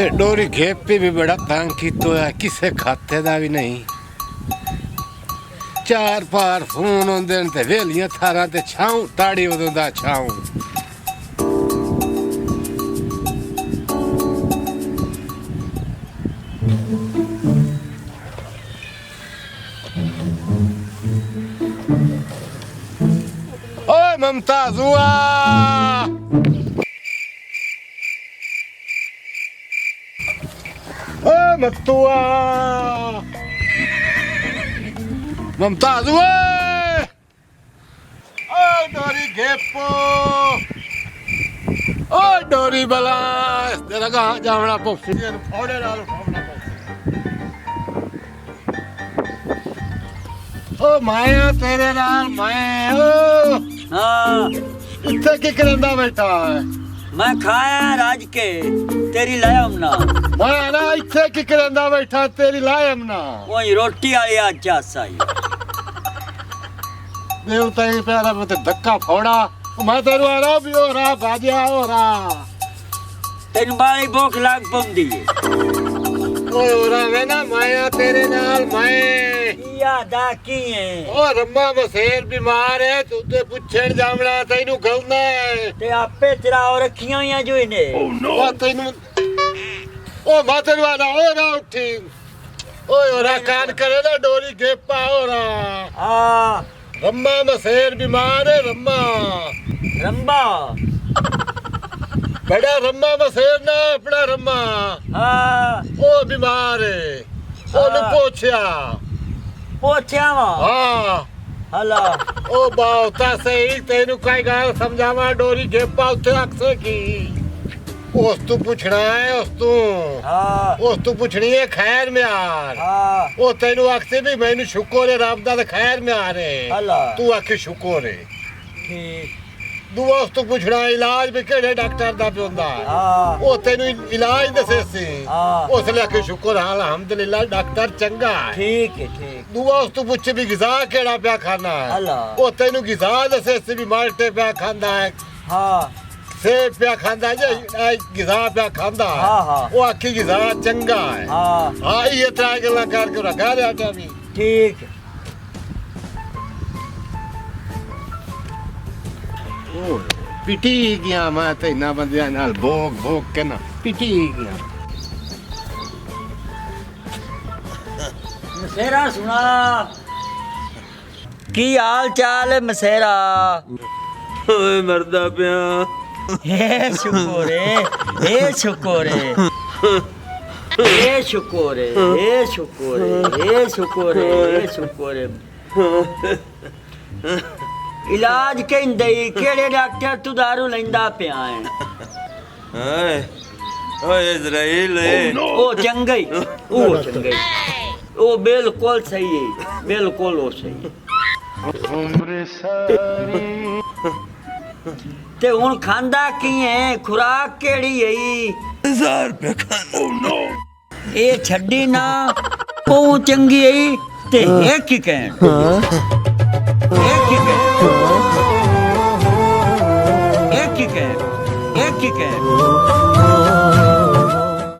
ये डोरी घेप पे भी बड़ा तंग की तो है किसे खाते दा भी नहीं चार पार फोन होंदे ते वेलियां थारां ते छाऊं ताड़ी उदों दा छाऊं ओए मुमताज हुआ ओए मत्तुआ मुमताज हुआ ओ डोरी घेपो ओ डोरी बला तेरा कहाँ जावना पौसी फोड़े डालो ओ माया तेरे नाल मैं ओ हाँ इत्थे की करंदा बैठा है मैं खाया राज के तेरी लायम ना मैं ना इत्थे की करंदा बैठा तेरी लायम ना वही रोटी वाली आचा साई देवता ही प्यारा मत धक्का फोड़ा मैं तेरू आ रहा भी हो रहा बाजिया हो रहा तेन बारी भूख लाग पौंदी है ओए हो रहा वे ना माया तेरे नाल मैं यादा की है ओ रम्मा मसेर बीमार है तू ते पुछण जावना तैनू गलना है ते आपे चराओ रखियां हुई जो इने ओ तैनू ओ मातरू आ रहा हो रहा उठी ओए हो रहा कान करे ना डोरी घेपा हो रहा हाँ रम्मा मसेर बीमार है रम्मा रंबा बड़ा रम्मा मसेर ना अपना रम्मा हाँ ओ बीमार है ओने पूछया पोछया वा हाँ हला ओ बावता सही तेनू काई गाल समझावा डोरी घेपा उथे अक्से की उस तू पूछना है उस तू पूछनी है खैर में यार हाँ ओ तेनू अक्से भी मैनू शुक्र है रब दा खैर में आ रे हला तू आखे शुक्र है ठीक दूआ उस तू पूछना इलाज भी केड़े डॉक्टर दा पियोंदा हाँ ओ तेनू इलाज दसे सी हाँ उस ले आखे शुक्र हाल अल्हम्दुलिल्लाह डॉक्टर चंगा है ठीक है ठीक दूआ उस तू पूछे भी गिजा केड़ा पिया खाना है हला ओ तेनू गिजा दसे सी भी माल्टे पिया खांदा है हाँ सेब पिया खांदा जे गिजा पिया खांदा है हाँ हाँ वो आखी गिजा चंगा है हाँ हाँ ये तरह गल्ला करके रखा रहा था भी ठीक पिटी गया मैं ते ना बंदियां नाल भोग भोग के ना पिटी गया मसेरा सुना की हाल चाल है मसेरा ਓਏ ਮਰਦਾ ਪਿਆ हे शुक्र हे शुक्र हे शुक्र हे शुक्र हे शुक्र हे शुक्र इलाज कहंदे केड़े डॉक्टर तू दारू लैंदा पिया है ਹਾਏ ਓਏ ਇਜ਼ਰਾਈਲ ओ चंगई ओ चंगई ओ बिल्कुल सही है बिल्कुल ओ सही उम्र सारी ते हुन खांदा की है खुराक केड़ी है 1000 रुपए खाना ए छड्डी ना ओ चंगी है ते एक की कहन एक की कहन एक की कहन एक की कहन